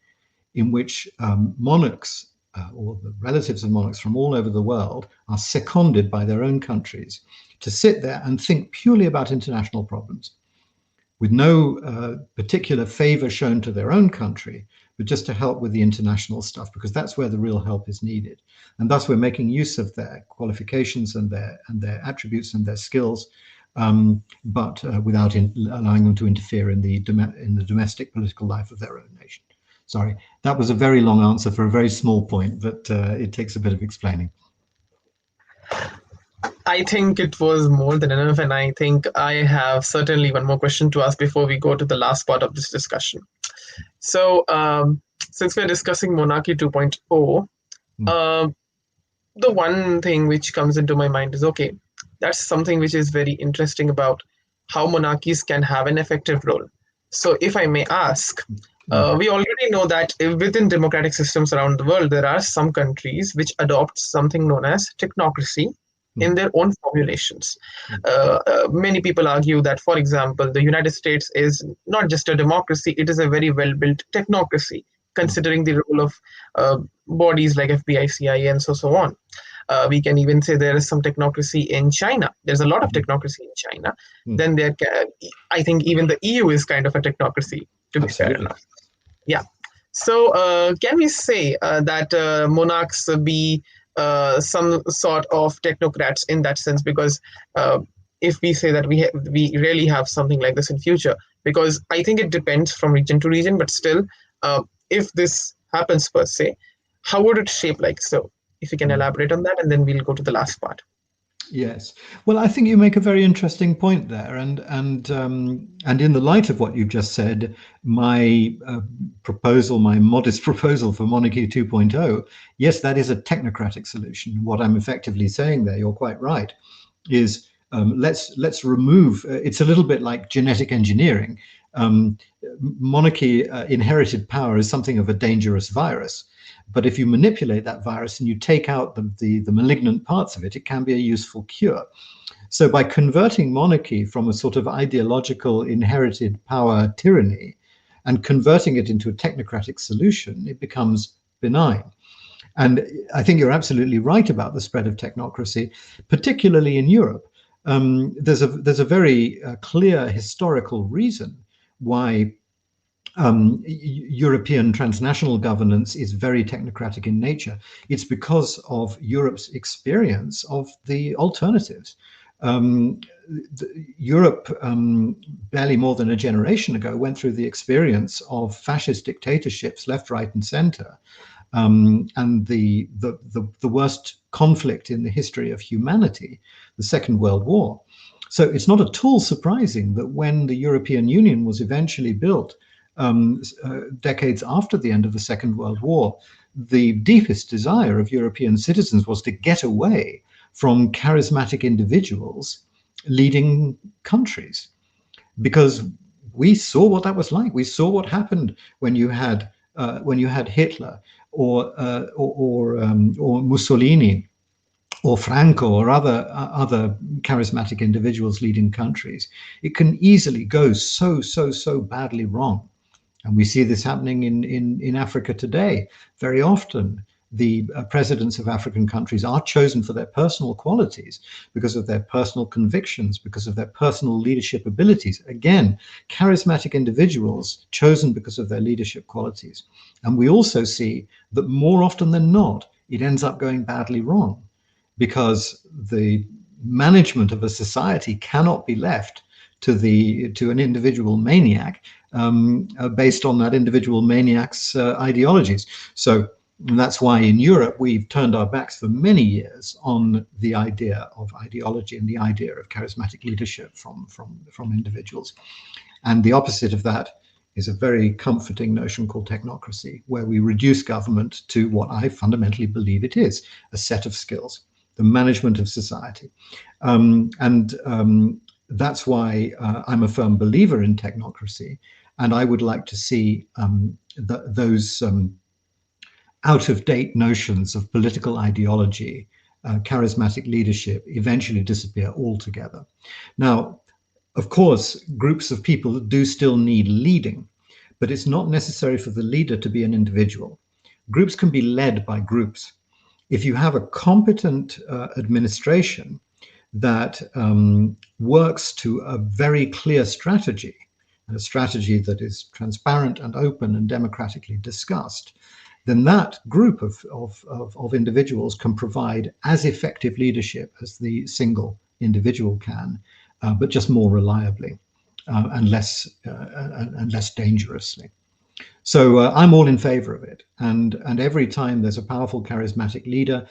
in which monarchs or the relatives of monarchs from all over the world are seconded by their own countries to sit there and think purely about international problems with no particular favor shown to their own country, but just to help with the international stuff, because that's where the real help is needed. And thus we're making use of their qualifications and their attributes and their skills, but without allowing them to interfere in the domestic political life of their own nation. Sorry, that was a very long answer for a very small point, but it takes a bit of explaining. I think it was more than enough, and I think I have certainly one more question to ask before we go to the last part of this discussion. So, since we're discussing Monarchy 2.0, the one thing which comes into my mind is, okay, that's something which is very interesting about how monarchies can have an effective role. So if I may ask, we already know that within democratic systems around the world, there are some countries which adopt something known as technocracy in their own formulations. Many people argue that, for example, the United States is not just a democracy, it is a very well-built technocracy, considering the role of bodies like FBI, CIA, and so on. We can even say there is some technocracy in China. There's a lot of technocracy in China. Then I think even the EU is kind of a technocracy, to be fair enough. Yeah. So can we say that monarchs be some sort of technocrats in that sense? Because if we say that we really have something like this in future, because I think it depends from region to region, but still, if this happens per se, how would it shape like? So if you can elaborate on that, and then we'll go to the last part. Yes. Well, I think you make a very interesting point there, and in the light of what you've just said, my proposal, my modest proposal for Monarchy 2.0, yes, that is a technocratic solution. What I'm effectively saying there, you're quite right, is let's remove. It's a little bit like genetic engineering. Um, Monarchy inherited power is something of a dangerous virus. But if you manipulate that virus and you take out the malignant parts of it, it can be a useful cure. So by converting monarchy from a sort of ideological inherited power tyranny and converting it into a technocratic solution, it becomes benign. And I think you're absolutely right about the spread of technocracy, particularly in Europe. There's a very clear historical reason why European transnational governance is very technocratic in nature. It's because of Europe's experience of the alternatives. Um, Europe, barely more than a generation ago, went through the experience of fascist dictatorships left, right, and center, and the worst conflict in the history of humanity, the Second World War. So it's not at all surprising that when the European Union was eventually built, decades after the end of the Second World War, the deepest desire of European citizens was to get away from charismatic individuals leading countries, because we saw what that was like. We saw what happened when you had Hitler or Mussolini or Franco or other charismatic individuals leading countries. It can easily go so badly wrong. And we see this happening in Africa today. Very often, the presidents of African countries are chosen for their personal qualities, because of their personal convictions, because of their personal leadership abilities. Again, charismatic individuals chosen because of their leadership qualities. And we also see that more often than not, it ends up going badly wrong, because the management of a society cannot be left to an individual maniac, based on that individual maniac's ideologies. So that's why in Europe we've turned our backs for many years on the idea of ideology and the idea of charismatic leadership from individuals. And the opposite of that is a very comforting notion called technocracy, where we reduce government to what I fundamentally believe it is: a set of skills, the management of society. And that's why I'm a firm believer in technocracy. And I would like to see those out of date notions of political ideology, charismatic leadership, eventually disappear altogether. Now, of course, groups of people do still need leading, but it's not necessary for the leader to be an individual. Groups can be led by groups. If you have a competent administration that works to a very clear strategy, and a strategy that is transparent and open and democratically discussed, then that group of individuals can provide as effective leadership as the single individual can, but just more reliably and less dangerously. So I'm all in favor of it. And every time there's a powerful, charismatic leader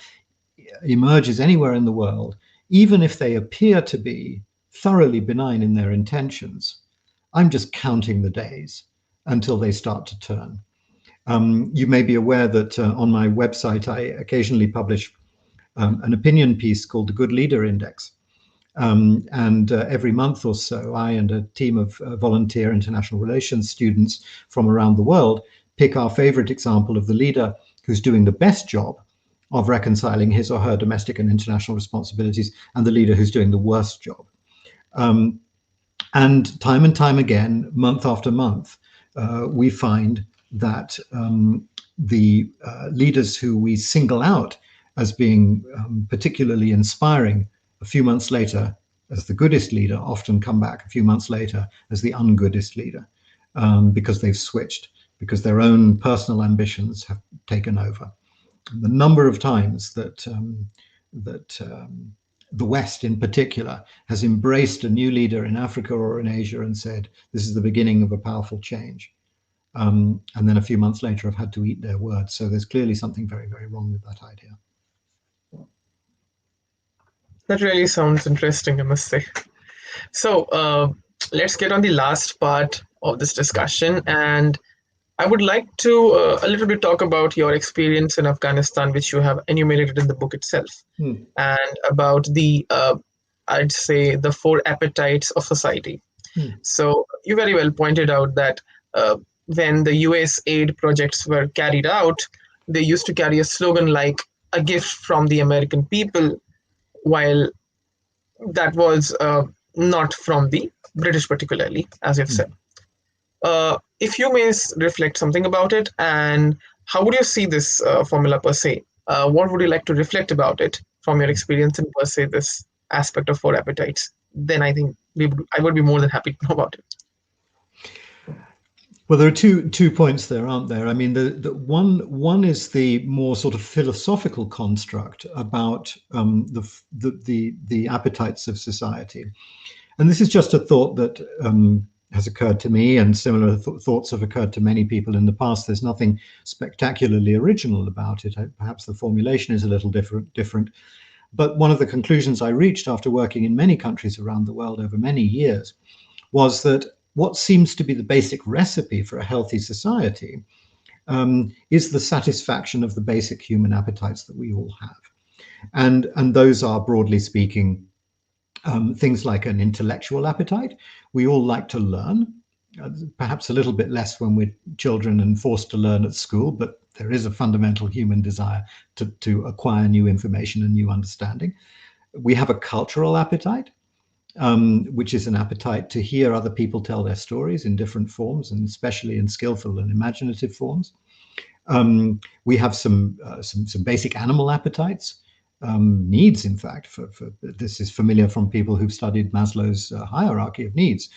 emerges anywhere in the world, even if they appear to be thoroughly benign in their intentions, I'm just counting the days until they start to turn. You may be aware that on my website, I occasionally publish an opinion piece called the Good Leader Index. And every month or so, I and a team of volunteer international relations students from around the world pick our favorite example of the leader who's doing the best job of reconciling his or her domestic and international responsibilities, and the leader who's doing the worst job. And time again, month after month, we find that the leaders who we single out as being particularly inspiring a few months later as the goodest leader often come back a few months later as the ungoodest leader, because they've switched, because their own personal ambitions have taken over. The number of times that the West in particular has embraced a new leader in Africa or in Asia and said, this is the beginning of a powerful change. And then a few months later have had to eat their words. So there's clearly something very, very wrong with that idea. That really sounds interesting, I must say. So let's get on the last part of this discussion, and I would like to a little bit talk about your experience in Afghanistan, which you have enumerated in the book itself, Hmm. and about the I'd say the four appetites of society. Hmm. So you very well pointed out that when the US aid projects were carried out, they used to carry a slogan like "a gift from the American people," while that was not from the British, particularly, as you've Hmm. said. If you may reflect something about it, and how would you see this formula per se? What would you like to reflect about it from your experience in per se this aspect of four appetites? Then I think I would be more than happy to know about it. Well, there are two points there, aren't there? I mean, the one is the more sort of philosophical construct about the appetites of society, and this is just a thought that has occurred to me, and similar thoughts have occurred to many people in the past. There's nothing spectacularly original about it. Perhaps the formulation is a little different, but one of the conclusions I reached after working in many countries around the world over many years was that what seems to be the basic recipe for a healthy society is the satisfaction of the basic human appetites that we all have. And those are, broadly speaking, things like an intellectual appetite. We all like to learn, perhaps a little bit less when we're children and forced to learn at school, but there is a fundamental human desire to acquire new information and new understanding. We have a cultural appetite, which is an appetite to hear other people tell their stories in different forms, and especially in skillful and imaginative forms. We have some basic animal appetites, needs, in fact. For this is familiar from people who've studied Maslow's hierarchy of needs.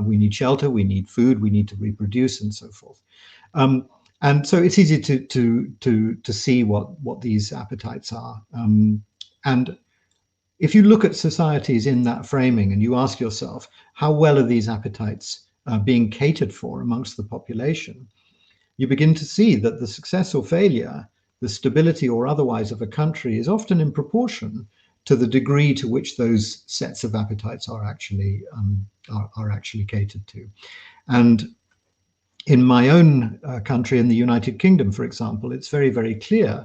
We need shelter, we need food, we need to reproduce, and so forth. And so it's easy to see what these appetites are. And if you look at societies in that framing and you ask yourself, how well are these appetites being catered for amongst the population, you begin to see that the success or failure, the stability or otherwise of a country is often in proportion to the degree to which those sets of appetites are actually catered to. And in my own country, in the United Kingdom, for example, it's very, very clear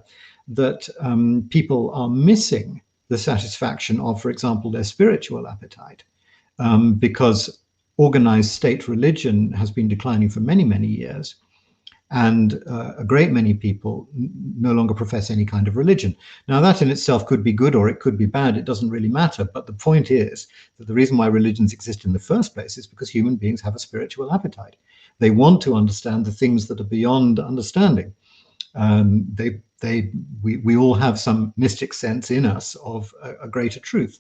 that people are missing the satisfaction of, for example, their spiritual appetite, because organized state religion has been declining for many, many years. And a great many people no longer profess any kind of religion. Now, that in itself could be good or it could be bad. It doesn't really matter. But the point is that the reason why religions exist in the first place is because human beings have a spiritual appetite. They want to understand the things that are beyond understanding. We all have some mystic sense in us of a greater truth.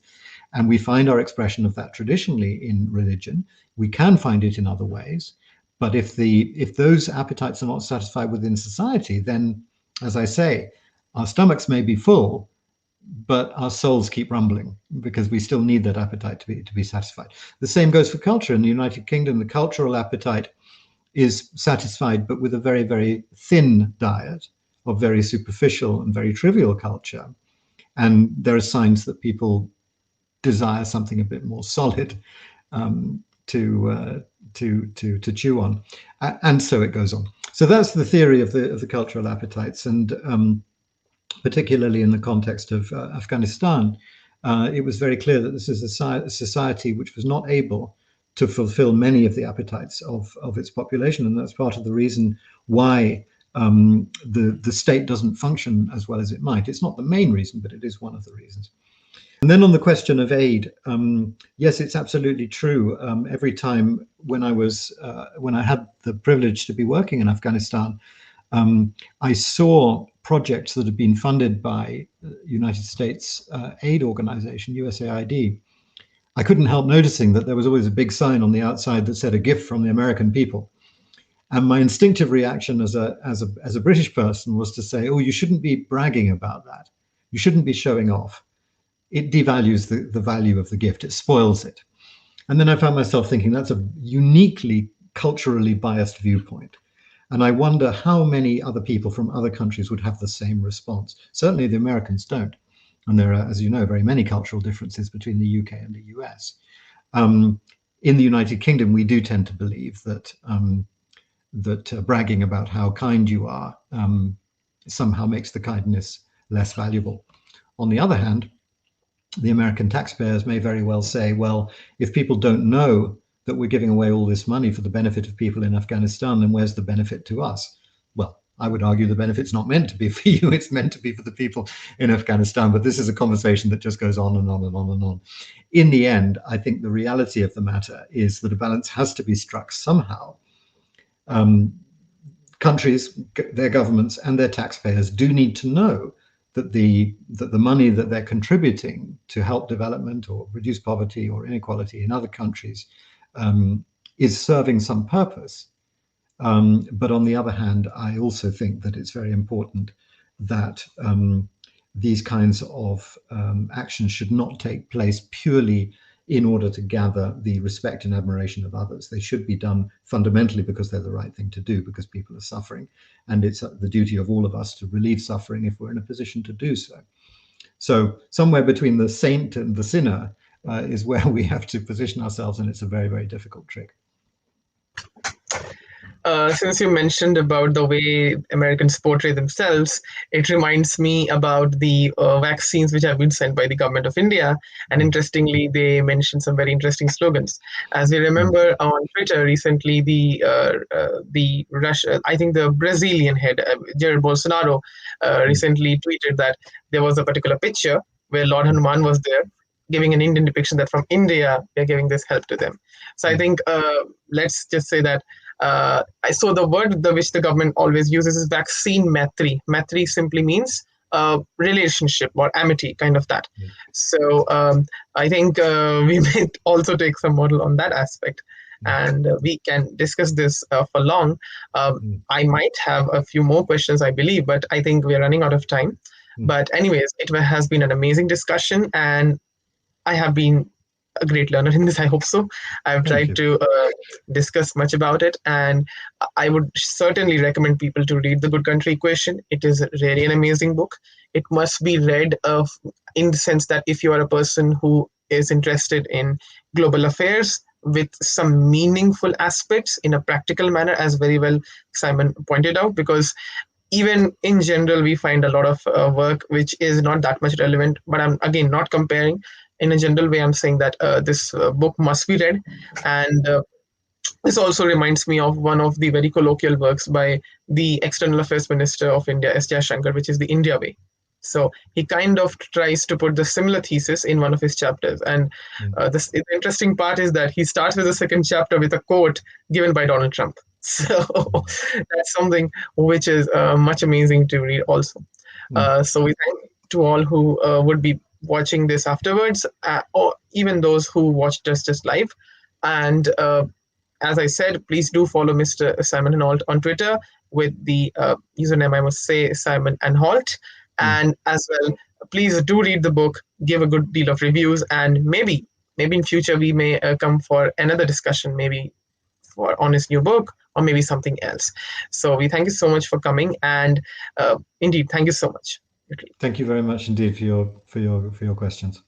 And we find our expression of that traditionally in religion. We can find it in other ways. But if those appetites are not satisfied within society, then, as I say, our stomachs may be full, but our souls keep rumbling because we still need that appetite to be satisfied. The same goes for culture. In the United Kingdom, the cultural appetite is satisfied, but with a very, very thin diet of very superficial and very trivial culture. And there are signs that people desire something a bit more solid, to chew on, and so it goes on. So that's the theory of the cultural appetites, and particularly in the context of Afghanistan, it was very clear that this is a society which was not able to fulfill many of the appetites of its population, and that's part of the reason why the state doesn't function as well as it might. It's not the main reason, but it is one of the reasons. And then on the question of aid, yes, it's absolutely true. Every time when I had the privilege to be working in Afghanistan, I saw projects that had been funded by United States aid organization, USAID. I couldn't help noticing that there was always a big sign on the outside that said "a gift from the American people." And my instinctive reaction as a British person was to say, "Oh, you shouldn't be bragging about that. You shouldn't be showing off. It devalues the value of the gift. It spoils it." And then I found myself thinking that's a uniquely culturally biased viewpoint. And I wonder how many other people from other countries would have the same response. Certainly the Americans don't. And there are, as you know, very many cultural differences between the UK and the US. In the United Kingdom, we do tend to believe that bragging about how kind you are somehow makes the kindness less valuable. On the other hand, the American taxpayers may very well say, well, if people don't know that we're giving away all this money for the benefit of people in Afghanistan, then where's the benefit to us? Well, I would argue the benefit's not meant to be for you, it's meant to be for the people in Afghanistan. But this is a conversation that just goes on and on and on and on. In the end, I think the reality of the matter is that a balance has to be struck somehow. Countries, their governments and their taxpayers do need to know that the money that they're contributing to help development or reduce poverty or inequality in other countries is serving some purpose. But on the other hand, I also think that it's very important that these kinds of actions should not take place purely in order to gather the respect and admiration of others. They should be done fundamentally because they're the right thing to do, because people are suffering. And it's the duty of all of us to relieve suffering if we're in a position to do so. So somewhere between the saint and the sinner is where we have to position ourselves, and it's a very, very difficult trick. Since you mentioned about the way Americans portray themselves, it reminds me about the vaccines which have been sent by the government of India. And interestingly, they mentioned some very interesting slogans. As we remember on Twitter recently, the Russia, I think the Brazilian head, Jair Bolsonaro, recently tweeted that there was a particular picture where Lord Hanuman was there, giving an Indian depiction that from India, we're giving this help to them. So I think, let's just say that so the word which the government always uses is vaccine maitri. Maitri simply means relationship or amity, kind of that. So I think we may also take some model on that aspect, and we can discuss this for long. I might have a few more questions, I believe, but I think we're running out of time. But anyways, it has been an amazing discussion, and I have been a great learner in this. I hope so. I've tried to discuss much about it, and I would certainly recommend people to read The Good Country Equation. It is really an amazing book. It must be read in the sense that if you are a person who is interested in global affairs with some meaningful aspects in a practical manner, as very well Simon pointed out, because even in general, we find a lot of work which is not that much relevant, but I'm again not comparing. In a general way, I'm saying that this book must be read. And this also reminds me of one of the very colloquial works by the External Affairs Minister of India, S. Jaishankar, which is The India Way. So he kind of tries to put the similar thesis in one of his chapters. And the interesting part is that he starts with the second chapter with a quote given by Donald Trump. So that's something which is much amazing to read also. So we thank to all who would be watching this afterwards, or even those who watched us just live. And as I said, please do follow Mr. Simon Anholt on Twitter with the username, I must say, Simon Anholt. And as well, please do read the book, give a good deal of reviews, and maybe in future we may come for another discussion, maybe on his new book or maybe something else. So we thank you so much for coming, and indeed, thank you so much. Thank you very much indeed for your questions.